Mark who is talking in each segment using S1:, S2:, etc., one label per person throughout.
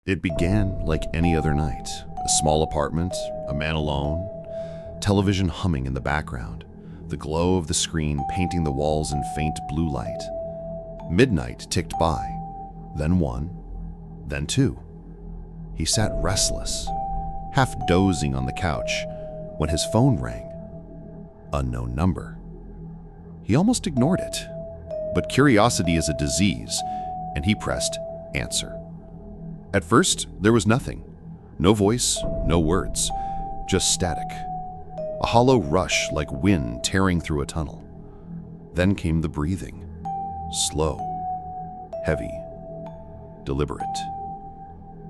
S1: It began like any other night. A small apartment, a man alone, television humming in the background, the glow of the screen painting the walls in faint blue light. Midnight ticked by, then one, then two. He sat restless, half dozing on the couch, when his phone rang. Unknown number. He almost ignored it, but curiosity is a disease, and he pressed answer. At first, there was nothing. No voice, no words, just static. A hollow rush like wind tearing through a tunnel. Then came the breathing. Slow, heavy, deliberate.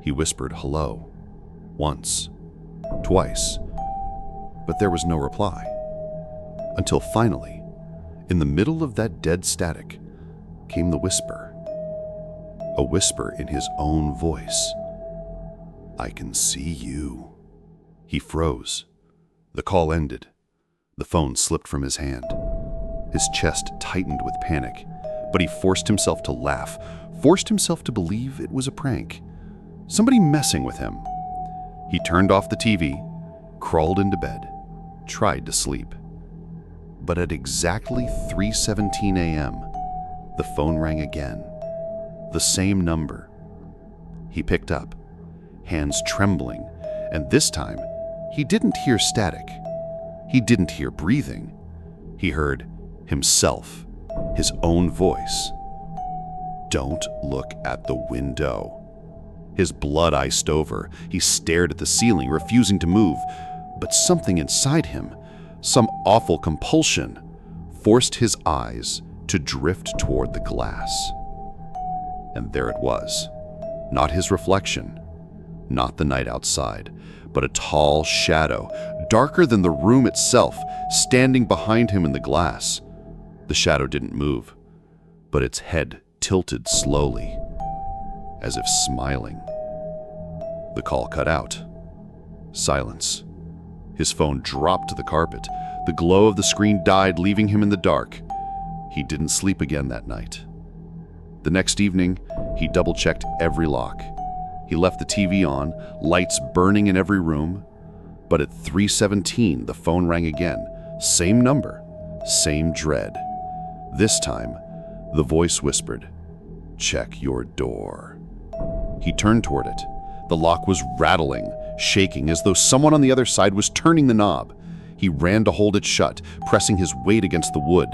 S1: He whispered hello, once, twice, but there was no reply. Until finally, in the middle of that dead static, came the whisper. A whisper in his own voice. "I can see you." He froze. The call ended. The phone slipped from his hand. His chest tightened with panic, but he forced himself to laugh, forced himself to believe it was a prank. Somebody messing with him. He turned off the TV, crawled into bed, tried to sleep. But at exactly 3:17 a.m., the phone rang again. The same number. He picked up, hands trembling, and this time, he didn't hear static. He didn't hear breathing. He heard himself, his own voice. "Don't look at the window." His blood iced over. He stared at the ceiling, refusing to move. But something inside him, some awful compulsion, forced his eyes to drift toward the glass. And there it was. Not his reflection, not the night outside, but a tall shadow, darker than the room itself, standing behind him in the glass. The shadow didn't move, but its head tilted slowly, as if smiling. The call cut out. Silence. His phone dropped to the carpet. The glow of the screen died, leaving him in the dark. He didn't sleep again that night. The next evening, he double-checked every lock. He left the TV on, lights burning in every room. But at 3:17, the phone rang again. Same number, same dread. This time, the voice whispered, "Check your door." He turned toward it. The lock was rattling, shaking, as though someone on the other side was turning the knob. He ran to hold it shut, pressing his weight against the wood.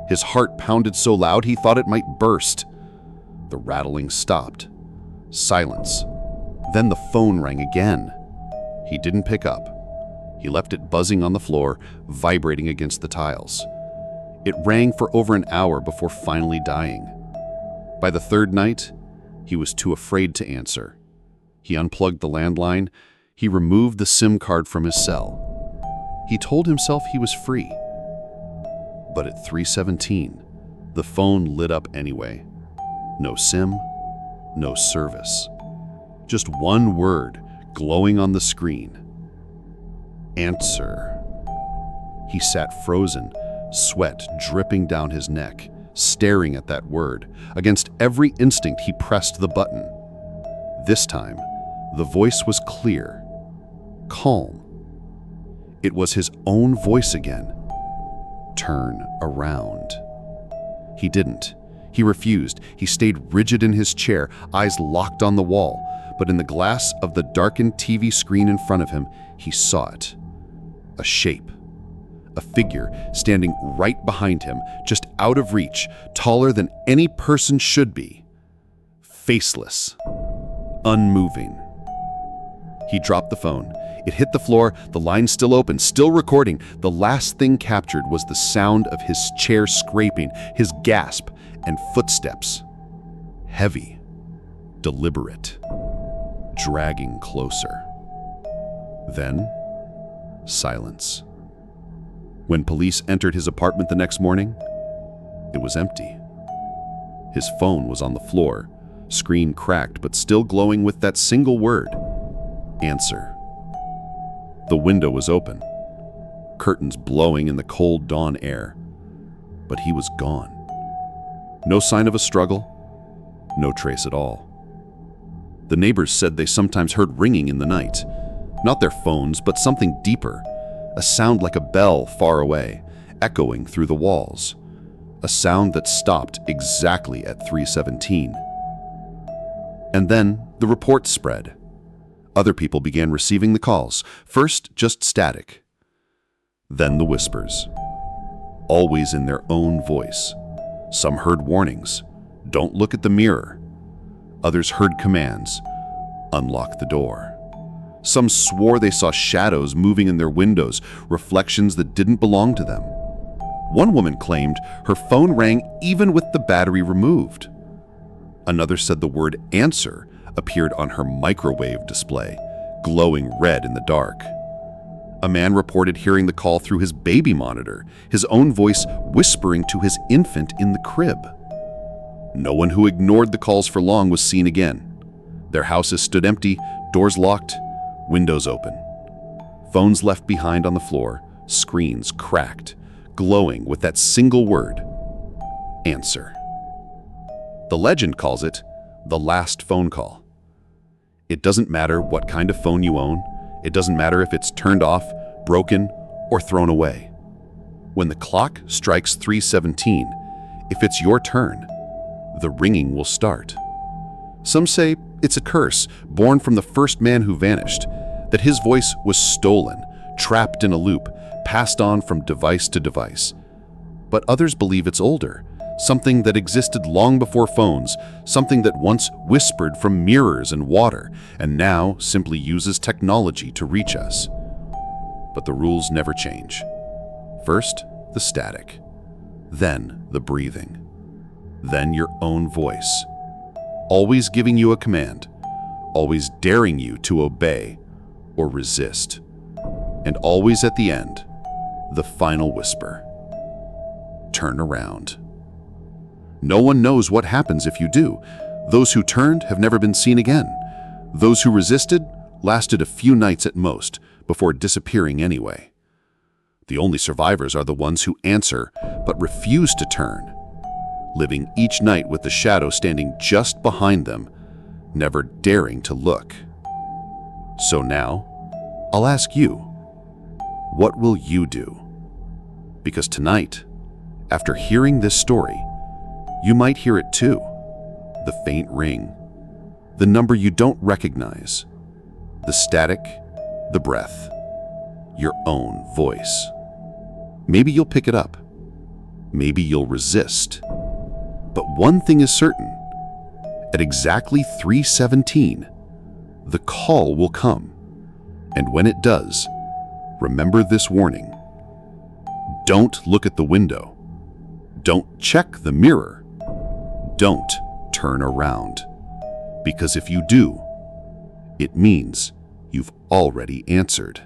S1: His heart pounded so loud he thought it might burst. The rattling stopped. Silence. Then the phone rang again. He didn't pick up. He left it buzzing on the floor, vibrating against the tiles. It rang for over an hour before finally dying. By the third night, he was too afraid to answer. He unplugged the landline. He removed the SIM card from his cell. He told himself he was free. But at 3:17, the phone lit up anyway. No SIM, no service. Just one word glowing on the screen. Answer. He sat frozen, sweat dripping down his neck, staring at that word. Against every instinct, he pressed the button. This time, the voice was clear, calm. It was his own voice again. Turn around. He didn't. He refused. He stayed rigid in his chair, eyes locked on the wall. But in the glass of the darkened TV screen in front of him, he saw it. A shape. A figure standing right behind him, just out of reach, taller than any person should be. Faceless. Unmoving. He dropped the phone. It hit the floor, the line still open, still recording. The last thing captured was the sound of his chair scraping, his gasp, and footsteps. Heavy, deliberate, dragging closer. Then, silence. When police entered his apartment the next morning, it was empty. His phone was on the floor, screen cracked but still glowing with that single word. Answer. The window was open, curtains blowing in the cold dawn air, but he was gone. No sign of a struggle, no trace at all. The neighbors said they sometimes heard ringing in the night. Not their phones, but something deeper. A sound like a bell far away, echoing through the walls. A sound that stopped exactly at 3:17. And then the reports spread. Other people began receiving the calls, first just static, then the whispers, always in their own voice. Some heard warnings, "Don't look at the mirror." Others heard commands, "Unlock the door." Some swore they saw shadows moving in their windows, reflections that didn't belong to them. One woman claimed her phone rang even with the battery removed. Another said the word "answer" appeared on her microwave display, glowing red in the dark. A man reported hearing the call through his baby monitor, his own voice whispering to his infant in the crib. No one who ignored the calls for long was seen again. Their houses stood empty, doors locked, windows open. Phones left behind on the floor, screens cracked, glowing with that single word, "answer." The legend calls it the last phone call. It doesn't matter what kind of phone you own. It doesn't matter if it's turned off, broken, or thrown away. When the clock strikes 3:17, if it's your turn, the ringing will start. Some say it's a curse born from the first man who vanished, that his voice was stolen, trapped in a loop, passed on from device to device. But others believe it's older, something that existed long before phones, something that once whispered from mirrors and water, and now simply uses technology to reach us. But the rules never change. First, the static. Then, the breathing. Then, your own voice. Always giving you a command. Always daring you to obey or resist. And always at the end, the final whisper. Turn around. No one knows what happens if you do. Those who turned have never been seen again. Those who resisted lasted a few nights at most before disappearing anyway. The only survivors are the ones who answer but refuse to turn, living each night with the shadow standing just behind them, never daring to look. So now, I'll ask you, what will you do? Because tonight, after hearing this story, you might hear it too. The faint ring, the number you don't recognize, the static, the breath, your own voice. Maybe you'll pick it up. Maybe you'll resist. But one thing is certain. At exactly 3:17, the call will come. And when it does, remember this warning. Don't look at the window. Don't check the mirror. Don't turn around. Because if you do, it means you've already answered.